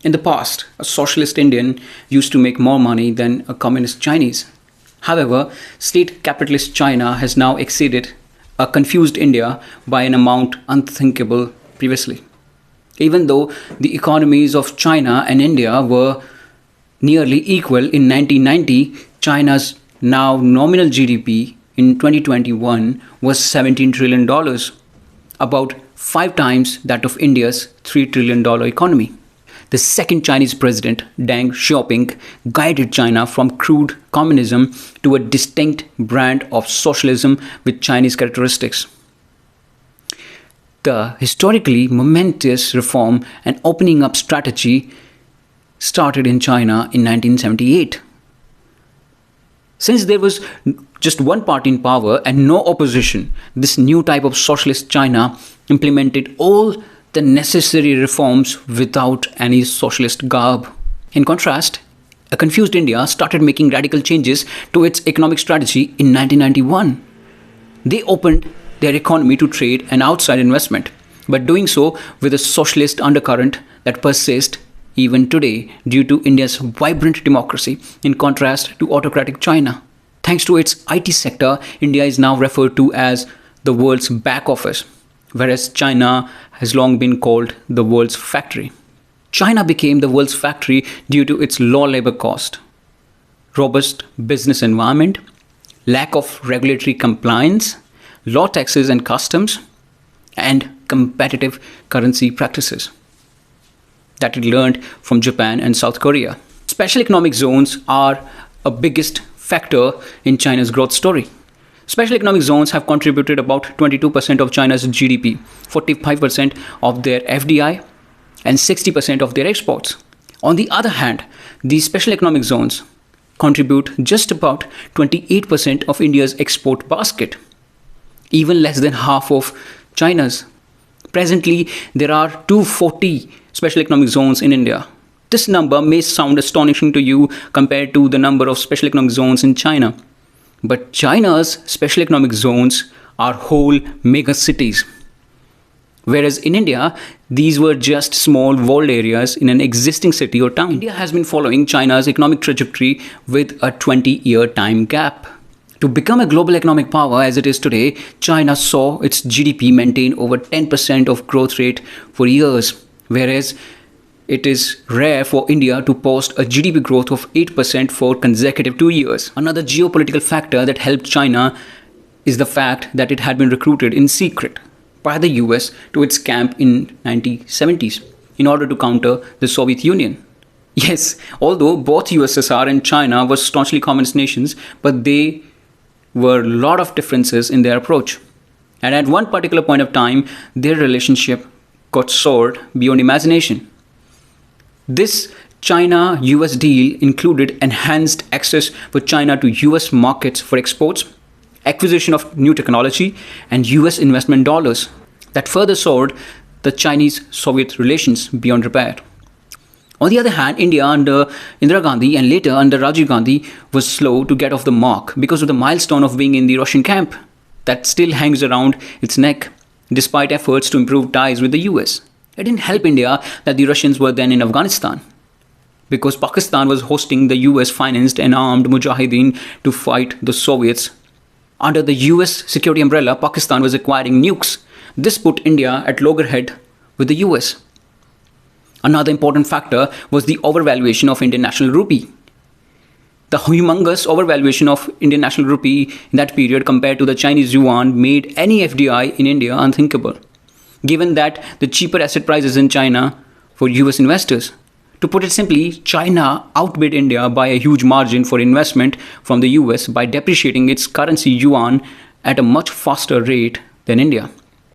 In the past, a socialist Indian used to make more money than a communist Chinese. However, state capitalist China has now exceeded a confused India by an amount unthinkable previously. Even though the economies of China and India were nearly equal in 1990, China's now nominal GDP in 2021 was $17 trillion, about 5 times that of India's $3 trillion economy. The second Chinese president, Deng Xiaoping, guided China from crude communism to a distinct brand of socialism with Chinese characteristics. The historically momentous reform and opening up strategy started in China in 1978. Since there was just one party in power and no opposition, this new type of socialist China implemented all the necessary reforms without any socialist garb. In contrast, a confused India started making radical changes to its economic strategy in 1991. They opened their economy to trade and outside investment, but doing so with a socialist undercurrent that persists even today due to India's vibrant democracy in contrast to autocratic China. Thanks to its IT sector, India is now referred to as the world's back office, whereas China has long been called the world's factory. China became the world's factory due to its low labor cost, robust business environment, lack of regulatory compliance, low taxes and customs, and competitive currency practices that it learned from Japan and South Korea. Special economic zones are a biggest factor in China's growth story. Special economic zones have contributed about 22% of China's GDP, 45% of their FDI, and 60% of their exports. On the other hand, these special economic zones contribute just about 28% of India's export basket, even less than half of China's. Presently, there are 240 special economic zones in India. This number may sound astonishing to you compared to the number of special economic zones in China. But China's special economic zones are whole mega cities. Whereas in India, these were just small walled areas in an existing city or town. India has been following China's economic trajectory with a 20-year time gap. To become a global economic power as it is today, China saw its GDP maintain over 10% of growth rate for years, whereas it is rare for India to post a GDP growth of 8% for consecutive 2 years. Another geopolitical factor that helped China is the fact that it had been recruited in secret by the US to its camp in 1970s in order to counter the Soviet Union. Yes, although both USSR and China were staunchly communist nations, but they were a lot of differences in their approach. And at one particular point of time, their relationship got soured beyond imagination. This China-US deal included enhanced access for China to US markets for exports, acquisition of new technology, and US investment dollars that further soured the Chinese-Soviet relations beyond repair. On the other hand, India under Indira Gandhi and later under Rajiv Gandhi was slow to get off the mark because of the milestone of being in the Russian camp that still hangs around its neck despite efforts to improve ties with the US. It didn't help India that the Russians were then in Afghanistan because Pakistan was hosting the US-financed and armed Mujahideen to fight the Soviets. Under the US security umbrella, Pakistan was acquiring nukes. This put India at loggerhead with the US. Another important factor was the overvaluation of Indian national rupee. The humongous overvaluation of Indian national rupee in that period compared to the Chinese yuan made any FDI in India unthinkable, given that the cheaper asset prices in China for US investors. To put it simply, China outbid India by a huge margin for investment from the US by depreciating its currency yuan at a much faster rate than India.